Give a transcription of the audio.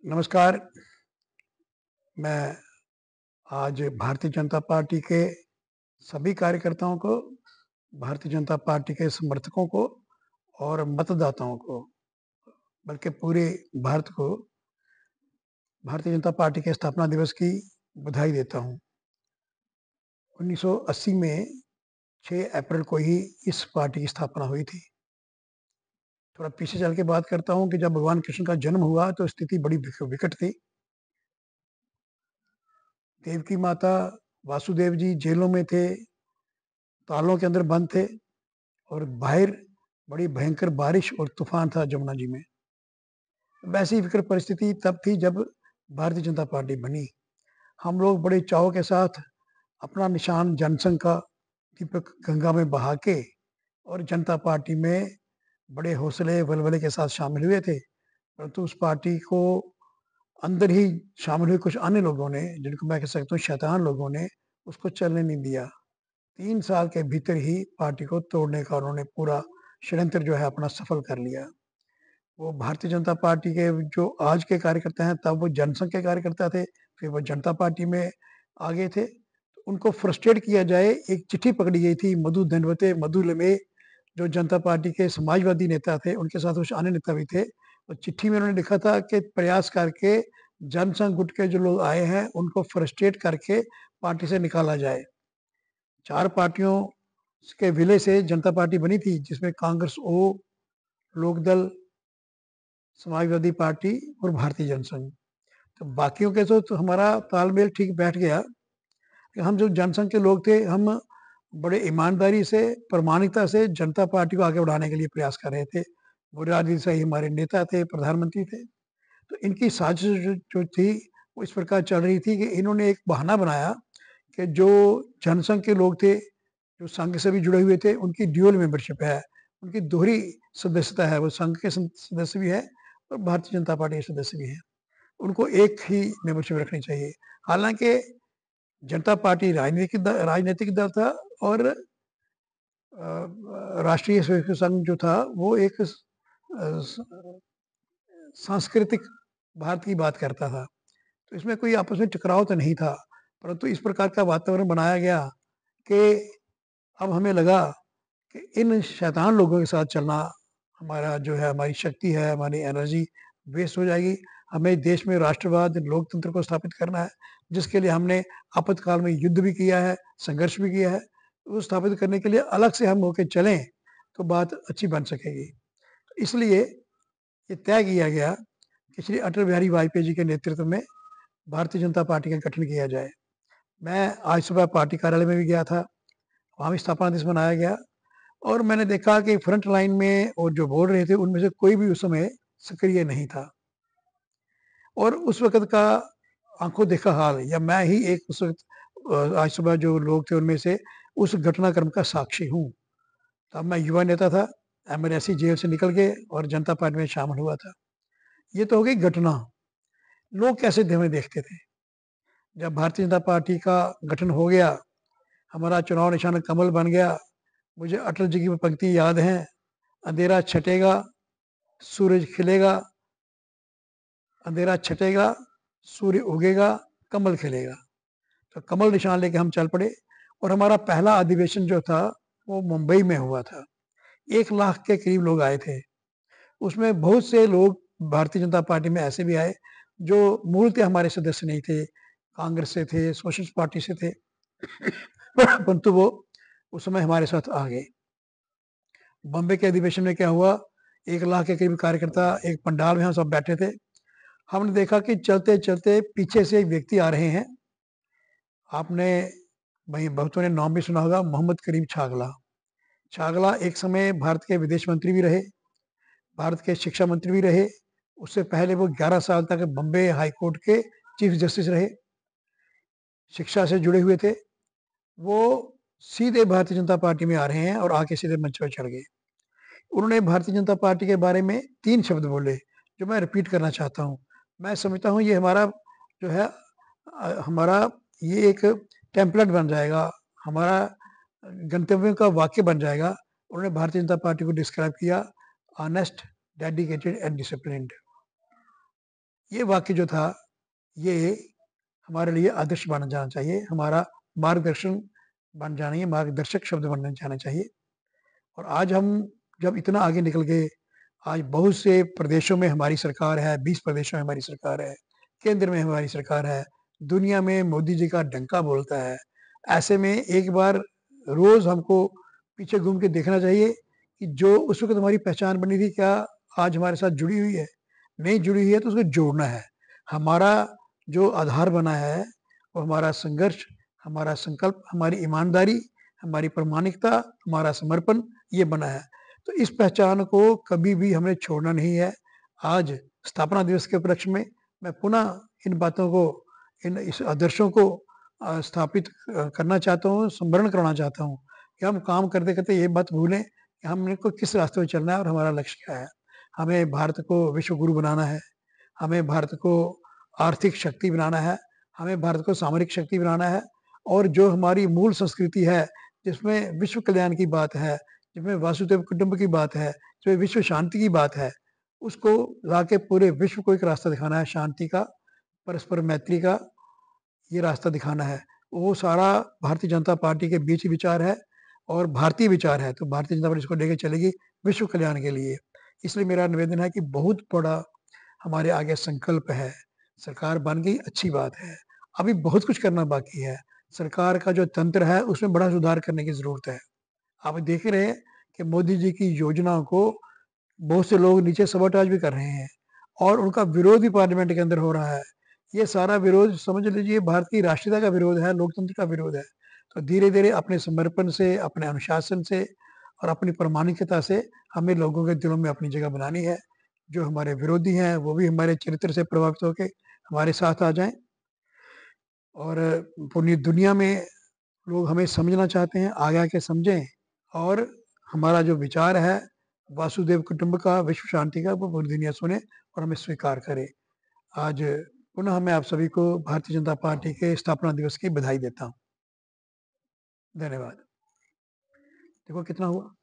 नमस्कार। मैं आज भारतीय जनता पार्टी के सभी कार्यकर्ताओं को, भारतीय जनता पार्टी के समर्थकों को और मतदाताओं को, बल्कि पूरे भारत को भारतीय जनता पार्टी के स्थापना दिवस की बधाई देता हूँ। 1980 में 6 अप्रैल को ही इस पार्टी की स्थापना हुई थी। थोड़ा पीछे चल के बात करता हूँ कि जब भगवान कृष्ण का जन्म हुआ तो स्थिति बड़ी विकट थी। देवकी माता, वासुदेव जी जेलों में थे, तालों के अंदर बंद थे और बाहर बड़ी भयंकर बारिश और तूफान था जमुना जी में। वैसी विकट परिस्थिति तब थी जब भारतीय जनता पार्टी बनी। हम लोग बड़े चाव के साथ अपना निशान जनसंघ का दीपक गंगा में बहा के और जनता पार्टी में बड़े हौसले वलवले के साथ शामिल हुए थे। परंतु उस पार्टी को अंदर ही शामिल हुए कुछ अन्य लोगों ने, जिनको मैं कह सकता हूँ शैतान लोगों ने, उसको चलने नहीं दिया। 3 साल के भीतर ही पार्टी को तोड़ने का उन्होंने पूरा षड्यंत्र जो है अपना सफल कर लिया। वो भारतीय जनता पार्टी के जो आज के कार्यकर्ता हैं, तब वो जनसंघ के कार्यकर्ता थे, फिर वो जनता पार्टी में आ गए थे। तो उनको फ्रस्ट्रेट किया जाए, एक चिट्ठी पकड़ी गई थी मधु धनवते, मधु लमे, जो जनता पार्टी के समाजवादी नेता थे, उनके साथ कुछ अन्य नेता भी थे। और चिट्ठी में उन्होंने लिखा था कि प्रयास करके जनसंघ गुट के जो लोग आए हैं, उनको फ्रस्ट्रेट करके पार्टी से निकाला जाए। 4 पार्टियों के विलय से जनता पार्टी बनी थी, जिसमें कांग्रेस ओ, लोकदल, समाजवादी पार्टी और भारतीय जनसंघ। तो बाकियों के तो हमारा तालमेल ठीक बैठ गया कि हम जो जनसंघ के लोग थे, हम बड़े ईमानदारी से, प्रामाणिकता से जनता पार्टी को आगे बढ़ाने के लिए प्रयास कर रहे थे। मुरारजी देसाई हमारे नेता थे, प्रधानमंत्री थे। तो इनकी साजिश जो थी, वो इस प्रकार चल रही थी कि इन्होंने एक बहाना बनाया कि जो जनसंघ के लोग थे, जो संघ से भी जुड़े हुए थे, उनकी ड्यूअल मेंबरशिप है, उनकी दोहरी सदस्यता है, वो संघ के सदस्य भी है और भारतीय जनता पार्टी के सदस्य भी हैं। उनको एक ही मेंबरशिप रखनी चाहिए। हालाँकि जनता पार्टी राजनीतिक दल था और राष्ट्रीय स्वयंसेवक संघ जो था वो एक सांस्कृतिक भारत की बात करता था। तो इसमें कोई आपस में टकराव तो नहीं था, परंतु इस प्रकार का वातावरण बनाया गया कि अब हमें लगा कि इन शैतान लोगों के साथ चलना हमारा जो है, हमारी शक्ति है, हमारी एनर्जी वेस्ट हो जाएगी। हमें देश में राष्ट्रवाद, लोकतंत्र को स्थापित करना है, जिसके लिए हमने आपातकाल में युद्ध भी किया है, संघर्ष भी किया है। वो स्थापित करने के लिए अलग से हम होके चलें, तो बात अच्छी बन सकेगी। इसलिए ये तय किया गया कि श्री अटल बिहारी वाजपेयी जी के नेतृत्व में भारतीय जनता पार्टी का गठन किया जाए। मैं आज सुबह पार्टी कार्यालय में भी गया था, वहाँ भी स्थापना दिवस मनाया गया और मैंने देखा कि फ्रंट लाइन में और जो बोल रहे थे, उनमें से कोई भी उस समय सक्रिय नहीं था। और उस वक़्त का आँखों देखा हाल, या मैं ही एक उस वक़्त आज सुबह जो लोग थे उनमें से उस घटनाक्रम का साक्षी हूँ। तब मैं युवा नेता था, एमरएसी जेल से निकल के और जनता पार्टी में शामिल हुआ था। ये तो हो गई घटना। लोग कैसे हमें देखते थे? जब भारतीय जनता पार्टी का गठन हो गया, हमारा चुनाव निशान कमल बन गया। मुझे अटल जी की वो पंक्ति याद है, अंधेरा छटेगा, सूरज खिलेगा, अंधेरा छटेगा, सूर्य उगेगा, कमल खिलेगा। तो कमल निशान लेके हम चल पड़े और हमारा पहला अधिवेशन जो था, वो मुंबई में हुआ था। 1 लाख के करीब लोग आए थे। उसमें बहुत से लोग भारतीय जनता पार्टी में ऐसे भी आए, जो मूलतः हमारे सदस्य नहीं थे, कांग्रेस से थे, सोशलिस्ट पार्टी से थे, परंतु वो उस समय हमारे साथ आ गए। बॉम्बे के अधिवेशन में क्या हुआ, 1 लाख के करीब कार्यकर्ता एक पंडाल में हम सब बैठे थे। हमने देखा कि चलते-चलते पीछे से एक व्यक्ति आ रहे हैं। आपने वहीं बहुतों ने नाम भी सुना होगा, मोहम्मद करीम छागला। छागला एक समय भारत के विदेश मंत्री भी रहे, भारत के शिक्षा मंत्री भी रहे। उससे पहले वो 11 साल तक बॉम्बे हाई कोर्ट के चीफ जस्टिस रहे, शिक्षा से जुड़े हुए थे। वो सीधे भारतीय जनता पार्टी में आ रहे हैं और आके सीधे मंच पर चढ़ गए। उन्होंने भारतीय जनता पार्टी के बारे में 3 शब्द बोले, जो मैं रिपीट करना चाहता हूँ। मैं समझता हूँ ये हमारा जो है हमारा ये एक टेम्पलेट बन जाएगा, हमारा गंतव्य का वाक्य बन जाएगा। उन्होंने भारतीय जनता पार्टी को डिस्क्राइब किया, ऑनेस्ट, डेडिकेटेड एंड डिसिप्लिन्ड। ये वाक्य जो था, ये हमारे लिए आदर्श बन जाना चाहिए, हमारा मार्गदर्शन बन जाना चाहिए, मार्गदर्शक शब्द बनने जाना चाहिए। और आज हम जब इतना आगे निकल गए, आज बहुत से प्रदेशों में हमारी सरकार है, 20 प्रदेशों में हमारी सरकार है, केंद्र में हमारी सरकार है, दुनिया में मोदी जी का डंका बोलता है। ऐसे में एक बार रोज़ हमको पीछे घूम के देखना चाहिए कि जो उस वक़्त हमारी पहचान बनी थी, क्या आज हमारे साथ जुड़ी हुई है? नहीं जुड़ी हुई है तो उसको जोड़ना है। हमारा जो आधार बना है, वो हमारा संघर्ष, हमारा संकल्प, हमारी ईमानदारी, हमारी प्रामाणिकता, हमारा समर्पण, ये बना है। तो इस पहचान को कभी भी हमें छोड़ना नहीं है। आज स्थापना दिवस के उपलक्ष्य में मैं पुनः इन बातों को, इस आदर्शों को स्थापित करना चाहता हूँ, स्मरण कराना चाहता हूँ कि हम काम करते-करते ये मत भूलें कि हमने को किस रास्ते में चलना है और हमारा लक्ष्य क्या है। हमें भारत को विश्व गुरु बनाना है, हमें भारत को आर्थिक शक्ति बनाना है, हमें भारत को सामरिक शक्ति बनाना है और जो हमारी मूल संस्कृति है, जिसमें विश्व कल्याण की बात है, जिसमें वासुदेव कुटुंब की बात है, जिसमें विश्व शांति की बात है, उसको लाके पूरे विश्व को एक रास्ता दिखाना है शांति का, परस्पर मैत्री का, ये रास्ता दिखाना है। वो सारा भारतीय जनता पार्टी के बीच विचार है और भारतीय विचार है, तो भारतीय जनता पार्टी इसको लेके चलेगी विश्व कल्याण के लिए। इसलिए मेरा निवेदन है कि बहुत बड़ा हमारे आगे संकल्प है। सरकार बन गई अच्छी बात है, अभी बहुत कुछ करना बाकी है। सरकार का जो तंत्र है उसमें बड़ा सुधार करने की ज़रूरत है। आप देख रहे हैं कि मोदी जी की योजनाओं को बहुत से लोग नीचे सबोटाज भी कर रहे हैं और उनका विरोध भी पार्लियामेंट के अंदर हो रहा है। ये सारा विरोध समझ लीजिए भारत की राष्ट्रीयता का विरोध है, लोकतंत्र का विरोध है। तो धीरे-धीरे अपने समर्पण से, अपने अनुशासन से और अपनी प्रामाणिकता से हमें लोगों के दिलों में अपनी जगह बनानी है। जो हमारे विरोधी हैं, वो भी हमारे चरित्र से प्रभावित होके हमारे साथ आ जाएँ और पूरी दुनिया में लोग हमें समझना चाहते हैं, आगे आके समझें और हमारा जो विचार है वासुदेव कुटुंब का, विश्व शांति का, वो पूरी दुनिया सुने और हमें स्वीकार करे। आज पुनः मैं आप सभी को भारतीय जनता पार्टी के स्थापना दिवस की बधाई देता हूँ। धन्यवाद। देखो कितना हुआ?